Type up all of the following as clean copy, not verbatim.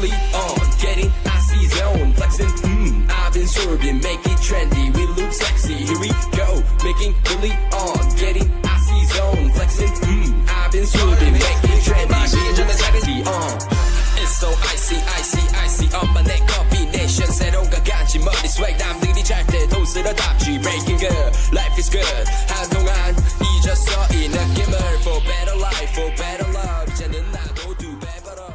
Billy on, getting icy zone, flexing, I've been serving, make it trendy, we look sexy, here we go, making Billy on, getting icy zone, flexing, I've been serving, make it trendy, we look sexy, It's so icy, icy, icy, my neck combination, 새로운가 간지 머리 swag, 남들이 잘 때 돈 쓰러 답지, breaking good, life is good, 한동안 잊었어 이 느낌을, for better life, for better love, 이제는 나도 두 배 벌어.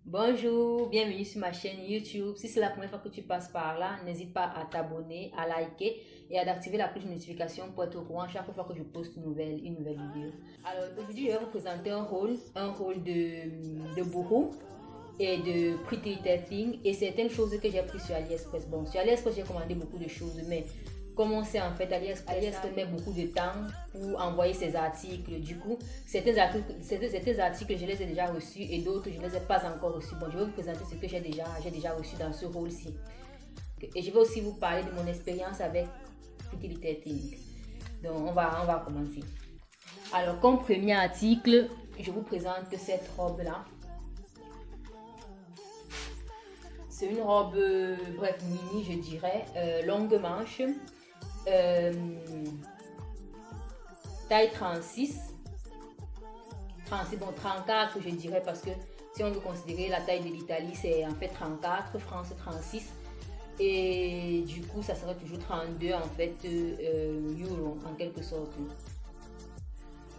Bonjour, bienvenue sur ma chaîne YouTube. Si c'est la première fois que tu passes par là, n'hésite pas à t'abonner, à liker et à activer la cloche de notification pour être au courant chaque fois que je poste une nouvelle vidéo. Alors aujourd'hui, je vais vous présenter un rôle de bourreau et de Pretty Little Thing et certaines choses que j'ai prises sur AliExpress. Bon, sur AliExpress, j'ai commandé beaucoup de choses, mais comme on sait en fait, AliExpress met beaucoup de temps pour envoyer ses articles. Du coup, certains articles, je les ai déjà reçus et d'autres, je ne les ai pas encore reçus. Bon, je vais vous présenter ce que j'ai déjà reçu dans ce rôle-ci. Et je vais aussi vous parler de mon expérience avec Pretty Little Thing. Donc, on va commencer. Alors, comme premier article, je vous présente cette robe-là. C'est une robe, bref, mini, je dirais, longue manche. Taille 36, bon 34 je dirais, parce que si on veut considérer la taille de l'Italie, c'est en fait 34, France 36 et du coup ça serait toujours 32 en fait euro en quelque sorte.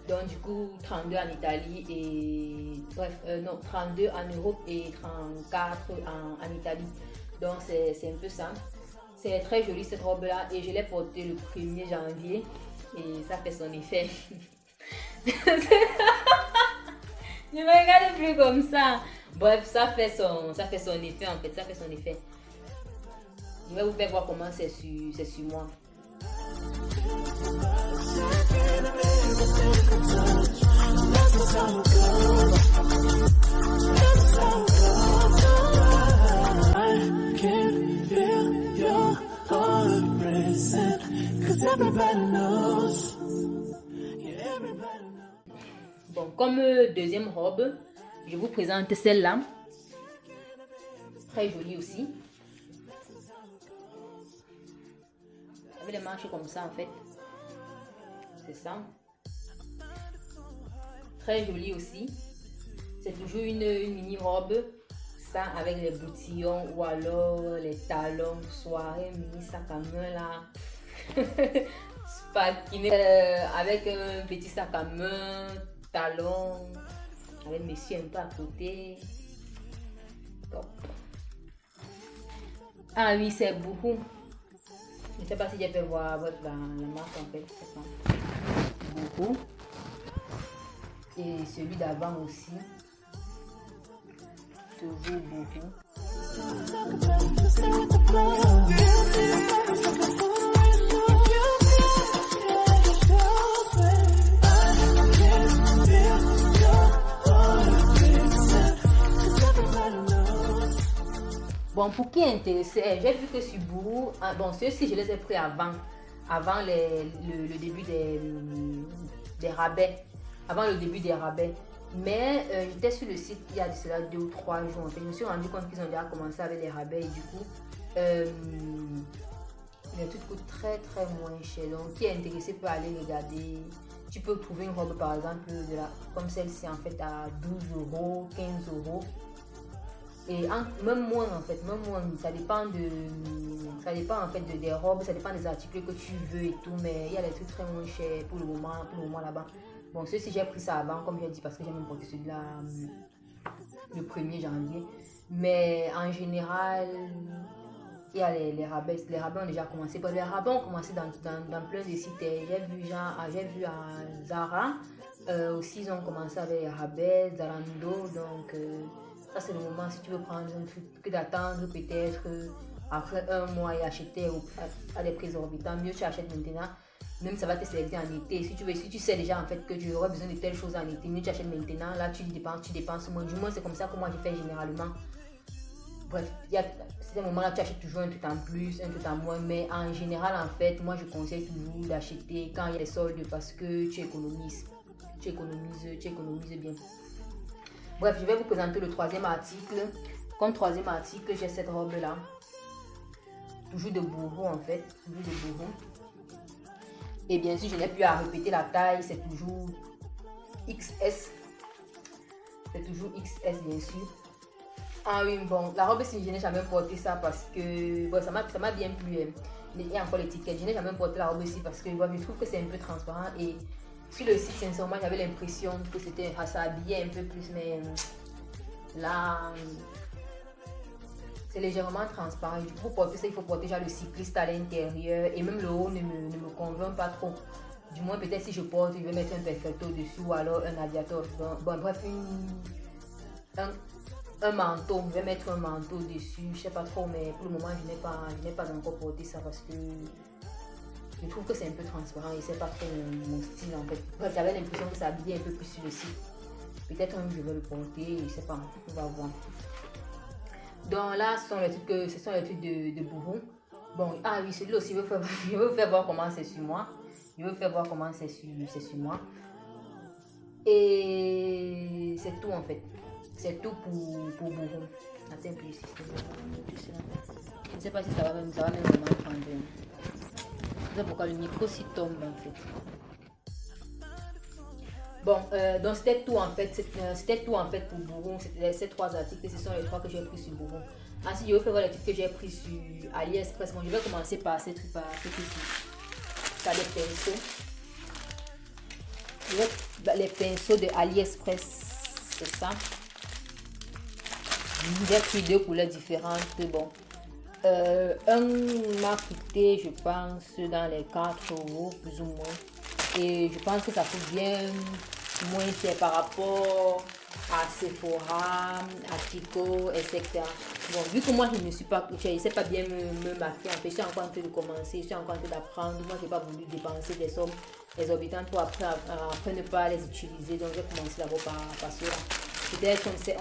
Donc du coup 32 en Italie et bref non 32 en Europe et 34 en Italie, donc c'est un peu ça. C'est très joli cette robe là et je l'ai portée le 1er janvier et ça fait son effet. Ne me regarde plus comme ça. Bref, ça fait son effet en fait, ça fait son effet. Je vais vous faire voir comment c'est sur moi. Bon, comme deuxième robe, je vous présente celle-là. Très jolie aussi. Avec les manches comme ça en fait. C'est ça. Très jolie aussi. C'est toujours une mini-robe. Ça avec les boutillons ou alors les talons, soirée, mini sac à main là. Spakiné avec un petit sac à main, talons, avec monsieur un peu à côté. Top. Ah oui, c'est beaucoup. Je ne sais pas si j'ai fait voir la marque en fait. Beaucoup. Et celui d'avant aussi. Toujours beaucoup. Bon, pour qui est intéressé, j'ai vu que sur Bourou, bon, ceux-ci je les ai pris avant le début des rabais, avant le début des rabais. Mais j'étais sur le site il y a de cela 2 ou 3 jours. En fait, je me suis rendu compte qu'ils ont déjà commencé avec les rabais et du coup, les trucs coûtent très moins cher. Donc, qui est intéressé peut aller regarder. Tu peux trouver une robe par exemple comme celle-ci en fait à 12 euros, 15 euros. Et même moins en fait, ça dépend en fait des robes, ça dépend des articles que tu veux et tout, mais il y a des trucs très moins chers pour le moment là-bas. Bon, ceci j'ai pris ça avant, comme j'ai dit, parce que j'ai même porté celui-là le 1er janvier. Mais en général, il y a les rabais. Les rabais ont déjà commencé. Les rabais ont commencé dans plein de sites. J'ai vu à Zara, aussi ils ont commencé avec les rabais, Zalando, donc ça c'est le moment si tu veux prendre un truc que d'attendre peut-être après un mois et acheter à des prix exorbitants. Mieux tu achètes maintenant. Même ça va te servir en été. Si tu sais déjà en fait que tu auras besoin de telles choses en été, mieux tu achètes maintenant. Là tu dépenses moins. Du moins c'est comme ça que moi je fais généralement. Bref, il y a ces moments-là tu achètes toujours un truc en plus, un truc en moins. Mais en général en fait, moi je conseille toujours d'acheter quand il y a des soldes parce que tu économises bien. Bref, je vais vous présenter le troisième article. Comme troisième article, j'ai cette robe là. Toujours de bourreau en fait. Toujours de bourreau. Et bien sûr, je n'ai plus à répéter la taille. C'est toujours XS. C'est toujours XS bien sûr. Ah oui, bon, la robe ci, je n'ai jamais porté ça parce que bon, ça m'a bien plu. Il y a encore l'étiquette. Je n'ai jamais porté la robe ici parce que bon, je trouve que c'est un peu transparent. Et sur le site, sincèrement, j'avais l'impression que c'était ça habillait un peu plus. Mais là, c'est légèrement transparent. Pour porter ça, il faut porter déjà le cycliste à l'intérieur. Et même le haut ne me convainc pas trop. Du moins, peut-être si je porte, je vais mettre un perfecto dessus ou alors un aviator. Bon, bref, un manteau. Je vais mettre un manteau dessus. Je sais pas trop, mais pour le moment, je n'ai pas encore porté ça parce que je trouve que c'est un peu transparent et c'est pas trop mon style en fait. Bref, j'avais l'impression que ça habillait un peu plus sur le site. Peut-être un jour je vais le porter, je sais pas, on va voir. Donc là, ce sont les trucs de bourreau. Bon, ah oui, celui-là aussi, je veux vous faire voir comment c'est sur moi. Je veux vous faire voir comment c'est sur moi. Et c'est tout en fait. C'est tout pour bourreau. Attends un peu ici. Je ne sais pas si ça va même vraiment prendre. C'est pourquoi le micro s'y tombe en fait. Bon, donc c'était tout en fait. C'était tout en fait pour bourreau. Ces trois articles, ce sont les trois que j'ai pris sur bourreau. Ensuite, je vais faire voir les trucs que j'ai pris sur AliExpress. Bon, je vais commencer par ces trucs ici. Ça, les pinceaux. Les pinceaux de AliExpress, c'est ça. J'ai pris deux couleurs différentes. Bon, un m'a coûté, je pense, dans les 4 € plus ou moins. Et je pense que ça coûte bien moins cher par rapport à Sephora, à Kiko, etc. Bon, vu que moi je ne sais pas bien me maquiller, en fait, je suis encore en train de commencer, je suis encore en train d'apprendre. Moi, je n'ai pas voulu dépenser des sommes exorbitantes pour après ne pas les utiliser. Donc, j'ai commencé d'abord par cela. Peut-être, on ne sait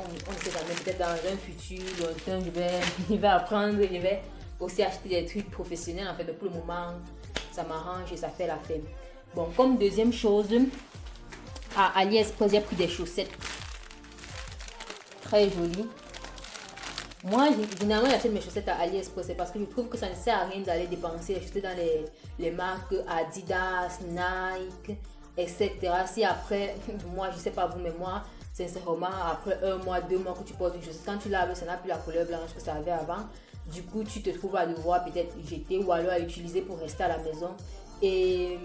jamais, peut-être dans un futur lointain, je vais apprendre, je vais aussi acheter des trucs professionnels. En fait, mais pour le moment, ça m'arrange et ça fait l'affaire. Bon, comme deuxième chose, à AliExpress, j'ai pris des chaussettes très jolies. Moi, généralement, j'achète mes chaussettes à AliExpress parce que je trouve que ça ne sert à rien d'aller dépenser les chaussettes dans les marques Adidas, Nike, etc. Si après, moi, je sais pas vous, mais moi, sincèrement, après 1 mois, 2 mois que tu portes une chaussette, quand tu laves, ça n'a plus la couleur blanche que ça avait avant. Du coup, tu te trouves à devoir peut-être jeter ou alors à utiliser pour rester à la maison. Et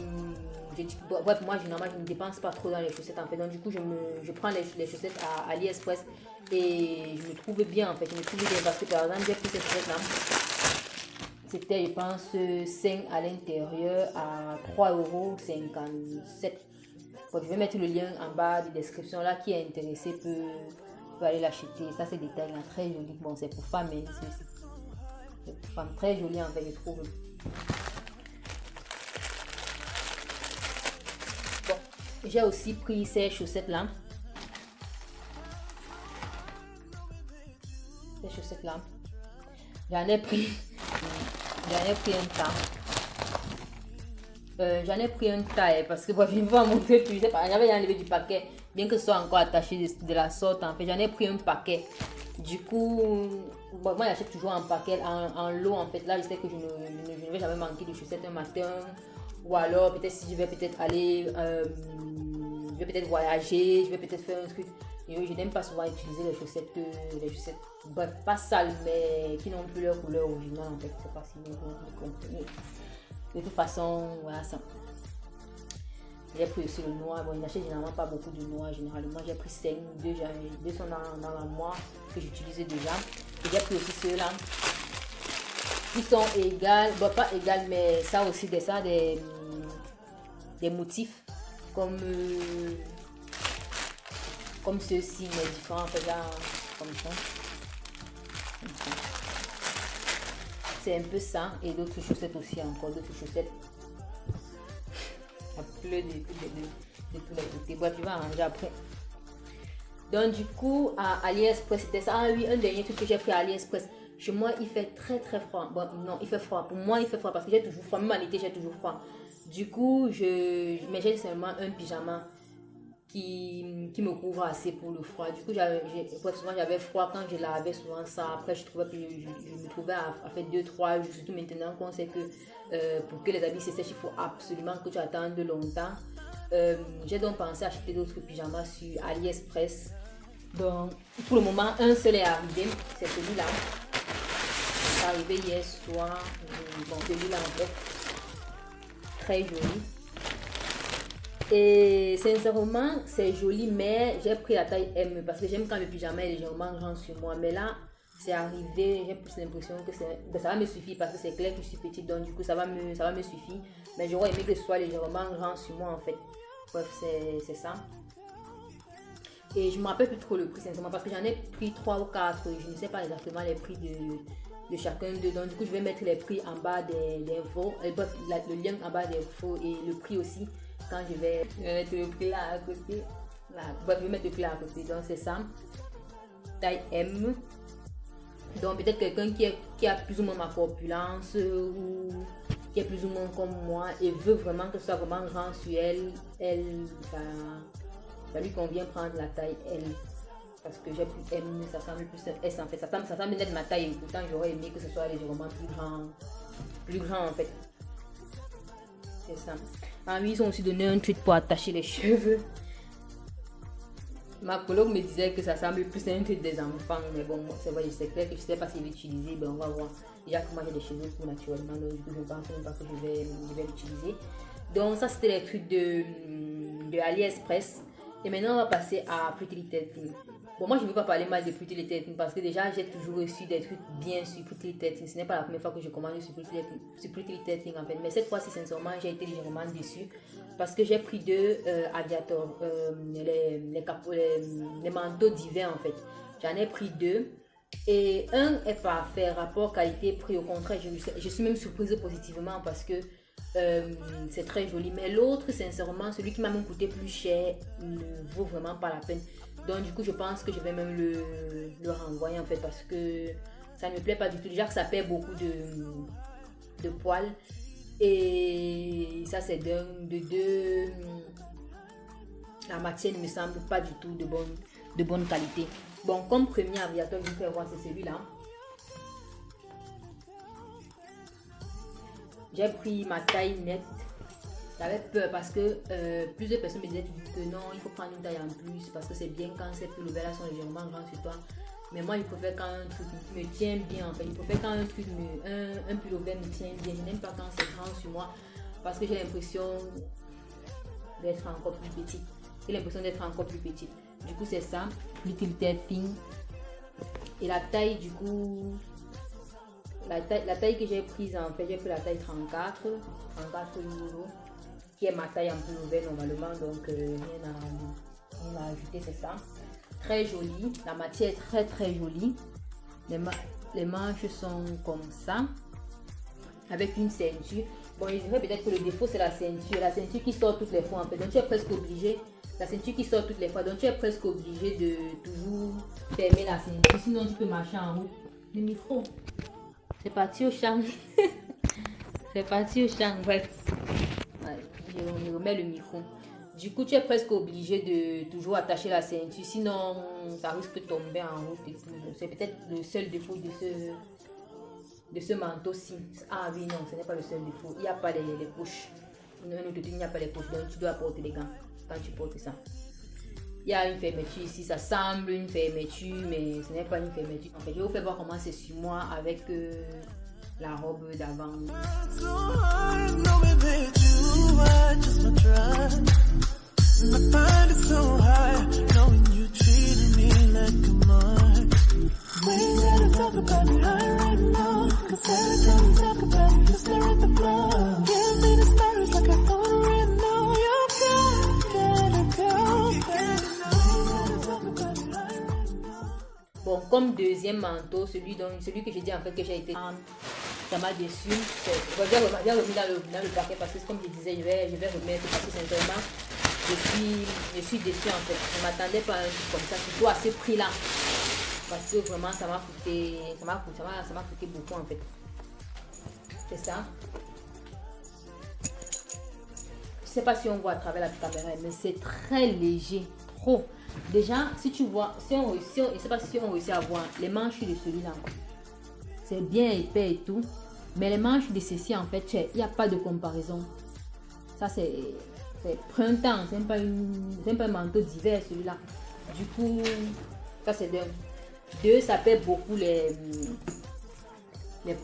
bref, moi généralement je ne dépense pas trop dans les chaussettes en fait. Donc du coup je prends les chaussettes à AliExpress et je me trouve bien en fait. Je me trouve bien parce que par exemple j'ai pris cette chaussette là. C'était je pense 5 à l'intérieur à 3,57 €. Bon, je vais mettre le lien en bas de description là, qui est intéressé peut aller l'acheter. Ça c'est des tailles très jolies. Bon, c'est pour femmes, mais c'est pour femmes très jolies en fait, je trouve. Bon, j'ai aussi pris ces chaussettes là. Ces chaussettes là. J'en ai pris un tas. J'en ai pris un taille parce que bon, je ne vais pas montrer plus. J'avais enlevé du paquet, bien que ce soit encore attaché de la sorte. En fait, j'en ai pris un paquet. Du coup, bon, moi j'achète toujours en paquet, en lot. En fait, là, je sais que je ne vais jamais manquer de chaussettes un matin. Ou alors, peut-être si je vais peut-être aller, je vais peut-être voyager, je vais peut-être faire un truc. Je n'aime pas souvent utiliser les chaussettes, bref, pas sales, mais qui n'ont plus leur couleur originale. En fait, je ne sais pas si vous comprenez. De toute façon, voilà ça. J'ai pris aussi le noir. Bon, je n'achète généralement pas beaucoup de noir. Généralement, j'ai pris 5, 2 sont dans l'armoire que j'utilisais déjà. Et j'ai pris aussi ceux-là qui sont égales. Bon, pas égales, mais ça aussi, des motifs comme ceux-ci, mais différents. En fait, là, comme ça. C'est un peu ça. Et d'autres chaussettes aussi, encore d'autres chaussettes. Il y a plein de tous les côtés. Bref, tu vas arranger après. Donc du coup, à AliExpress, c'était ça. Ah oui, un dernier truc que j'ai pris à AliExpress. Chez moi, il fait très froid. Bon, non, il fait froid. Pour moi, il fait froid parce que j'ai toujours froid. Même en été, j'ai toujours froid. Du coup, mais j'ai seulement un pyjama qui me couvre assez pour le froid. Du coup, souvent j'avais froid quand je lavais souvent ça. Après, je trouvais que je me trouvais à faire 2-3 jours, surtout maintenant qu'on sait que pour que les habits se sèchent, il faut absolument que tu attendes longtemps. J'ai donc pensé acheter d'autres pyjamas sur AliExpress. Donc, pour le moment, un seul est arrivé, c'est celui-là. C'est arrivé hier soir. Bon, celui-là en fait, très joli. Et sincèrement, c'est joli, mais j'ai pris la taille M parce que j'aime quand le pyjama est légèrement grand sur moi. Mais là, c'est arrivé, j'ai plus l'impression que ça va me suffire parce que c'est clair que je suis petite, donc du coup, ça va me suffire. Mais j'aurais aimé que ce soit légèrement grand sur moi en fait. Bref, c'est ça. Et je ne me rappelle plus trop le prix, sincèrement, parce que j'en ai pris 3 ou 4. Je ne sais pas exactement les prix de chacun d'eux. Donc, du coup, je vais mettre les prix en bas des infos, le lien en bas des infos et le prix aussi. Quand je vais mettre le prix là à côté. Là. Bref, je vais mettre le prix là à côté. Donc, c'est ça. Taille M. Donc, peut-être quelqu'un qui a plus ou moins ma corpulence ou qui est plus ou moins comme moi et veut vraiment que ce soit vraiment grand sur elle, ça lui convient prendre la taille L. Parce que j'ai plus M, ça semble plus S en fait. Ça semble être ma taille et pourtant j'aurais aimé que ce soit légèrement plus grand en fait. C'est ça. Ah oui, ils ont aussi donné un truc pour attacher les cheveux. Ma coloc me disait que ça semble plus un truc des enfants, mais bon, c'est vrai, c'est clair que je ne sais pas s'il va l'utiliser, ben on va voir. Déjà que moi j'ai des cheveux courts naturellement, donc du coup je pense même pas que je vais l'utiliser. Donc ça c'était les trucs de AliExpress. Et maintenant on va passer à Pretty Little Thing. Bon, moi je ne veux pas parler mal de Pretty Little Thing parce que déjà j'ai toujours reçu des trucs bien sur Pretty Little Thing. Ce n'est pas la première fois que je commande sur Pretty Little Thing en fait. Mais cette fois-ci sincèrement j'ai été légèrement déçue parce que j'ai pris 2 Aviator, les manteaux d'hiver en fait. J'en ai pris 2 et un est parfait, rapport qualité-prix. Au contraire, je suis même surprise positivement parce que c'est très joli, mais l'autre sincèrement, celui qui m'a même coûté plus cher ne vaut vraiment pas la peine. Donc du coup je pense que je vais même le renvoyer en fait parce que ça ne me plaît pas du tout. Déjà que ça perd beaucoup de poils et ça c'est de 2, la matière ne me semble pas du tout de bonne qualité. Bon, comme premier Aviator, je vais voir c'est celui-là. J'ai pris ma taille nette. J'avais peur parce que plusieurs personnes me disaient que non, il faut prendre une taille en plus parce que c'est bien quand ces pullovers là sont légèrement grands sur toi. Mais moi, il faut faire quand un truc me tient bien en fait. Il faut faire quand un truc un pullover me tient bien. Je n'aime pas quand c'est grand sur moi parce que j'ai l'impression d'être encore plus petite. J'ai l'impression d'être encore plus petite. Du coup, c'est ça, Little Thing. Et la taille, du coup, la taille que j'ai prise en fait, j'ai pris la taille 34 euros, qui est ma taille en pullover normalement, donc rien à ajouter, c'est ça. Très joli, la matière est très très jolie. Les manches sont comme ça, avec une ceinture. Bon, je dirais peut-être que le défaut c'est la ceinture qui sort toutes les fois en fait, donc tu es presque obligé. La ceinture qui sort toutes les fois, donc tu es presque obligé de toujours fermer la ceinture, sinon tu peux marcher en route. Le micro, c'est parti au champ. C'est parti au champ, bref. Je remets le micro. Du coup, tu es presque obligé de toujours attacher la ceinture, sinon ça risque de tomber en route et tout. C'est peut-être le seul défaut de ce manteau-ci. Ah oui, non, ce n'est pas le seul défaut. Il n'y a pas les poches. Il n'y a pas les poches, donc tu dois porter les gants quand tu portes ça. Il y a une fermeture ici, ça semble une fermeture, mais ce n'est pas une fermeture. En fait, je vais vous faire voir comment c'est sur moi avec la robe d'avant. Bon, comme deuxième manteau, celui que j'ai dit en fait que j'ai été, ça m'a déçu. Je vais revenir dans le paquet parce que comme je disais, je vais remettre parce que sincèrement, je suis déçue en fait. Je ne m'attendais pas à un truc comme ça, surtout à ce prix là. Parce que vraiment ça m'a coûté beaucoup en fait. C'est ça. sais pas si on voit à travers la caméra, mais c'est très léger, trop. Déjà, si tu vois, je sais pas si on réussit à voir les manches de celui-là. C'est bien épais et tout, mais les manches de ceci, en fait, il n'y a pas de comparaison. Ça, c'est printemps, c'est même pas un manteau d'hiver, celui-là. Du coup, ça, c'est deux, ça pète beaucoup les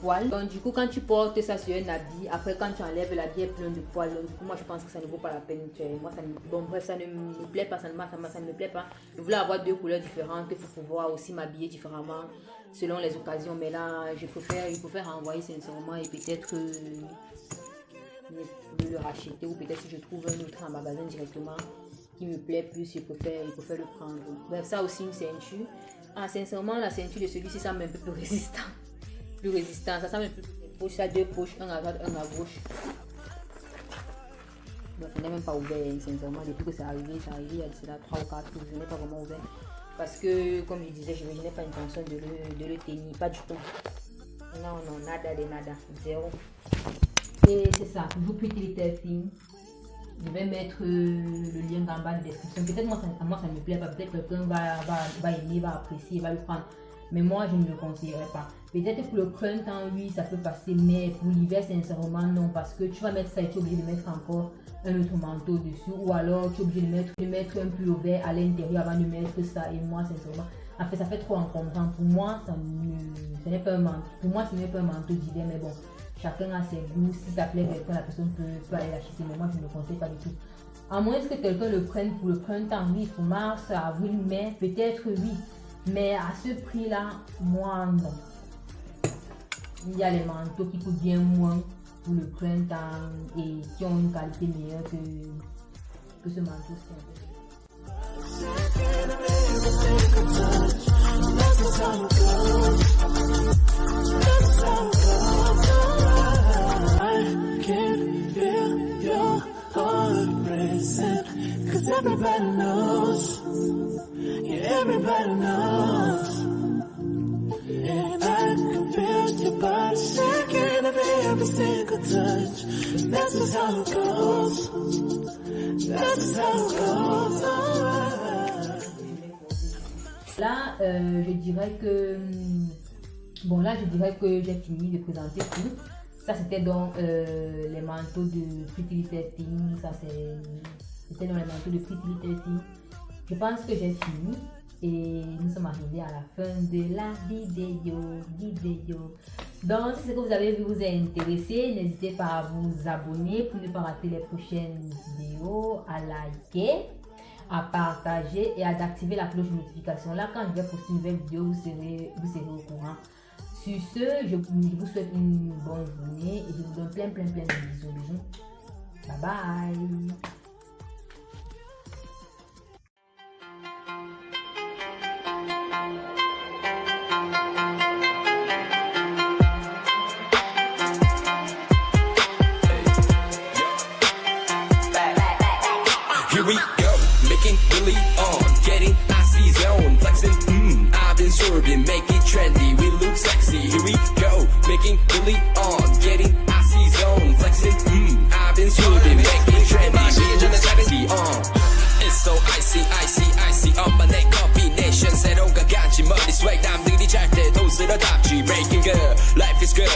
poils. Donc, du coup, quand tu portes ça sur un habit, après, quand tu enlèves l'habit est plein de poils. Donc, du coup, moi, je pense que ça ne vaut pas la peine. Moi, bon, bref, ça ne me plaît pas, ça ne me plaît pas. Je voulais avoir deux couleurs différentes pour pouvoir aussi m'habiller différemment selon les occasions. Mais là, je préfère renvoyer sincèrement et peut-être le racheter, ou peut-être si je trouve un autre en magasin directement qui me plaît plus, je préfère le prendre. Bref, ça aussi une ceinture. Ah, sincèrement, la ceinture de celui-ci, ça m'est un peu plus résistant. Ça sent un peu plus poches, ça a deux poches, un à droite, un à gauche. Donc, je n'ai même pas ouvert, sincèrement, depuis que c'est arrivé, il y a 3 ou 4 jours, je n'ai pas vraiment ouvert. Parce que, comme je disais, je n'ai pas l'intention de le tenir, pas du tout. Non, nada de nada, zéro. Et c'est ça, toujours Pretty Little Thing. Je vais mettre le lien dans la barre de description. Peut-être moi ça ne me plaît pas, peut-être quelqu'un va aimer, va apprécier, va le prendre. Mais moi je ne le conseillerais pas. Peut-être pour le printemps, oui, ça peut passer, mais pour l'hiver, sincèrement, non. Parce que tu vas mettre ça et tu es obligé de mettre encore un autre manteau dessus. Ou alors tu es obligé de mettre un pull vert à l'intérieur avant de mettre ça. Et moi, sincèrement, en fait, ça fait trop encombrant. Pour moi, ce n'est pas un manteau. Pour moi, ce n'est pas un manteau d'hiver, mais bon. Chacun a ses goûts. Si ça plaît quelqu'un, la personne peut aller l'acheter. Mais moi, je ne le conseille pas du tout. À moins que quelqu'un le prenne pour le printemps, oui, pour mars, avril, mai, peut-être oui. Mais à ce prix-là, moi, non. Il y a les manteaux qui coûtent bien moins pour le printemps et qui ont une qualité meilleure que ce manteau-ci. Everybody knows, yeah, everybody knows. And I can feel your body shaking every single touch. And that's just how it goes. That's just how it goes. Là, je dirais que j'ai fini de présenter tout. Ça, c'était donc les manteaux de Pretty Little Thing. Ça, c'était dans les manteaux de Pretty Little Thing. Je pense que j'ai fini et nous sommes arrivés à la fin de la vidéo. Donc, si ce que vous avez vu vous a intéressé, n'hésitez pas à vous abonner pour ne pas rater les prochaines vidéos, à liker, à partager et à activer la cloche de notification. Là, quand je vais poster une nouvelle vidéo, vous serez au courant. Sur ce, je vous souhaite une bonne journée et je vous donne plein de bisous. Bye bye. Here we go, making really getting icy zone, flexing, I've been swerving, make it trendy, we look sexy. Here we go, making really getting icy zone, flexing, I've been swerving, make it trendy, we look sexy. It's so icy on my neck combination. 새로운 가지 머리 swag 남들이 잘 때도 쓸어담지. Breaking good, life is good.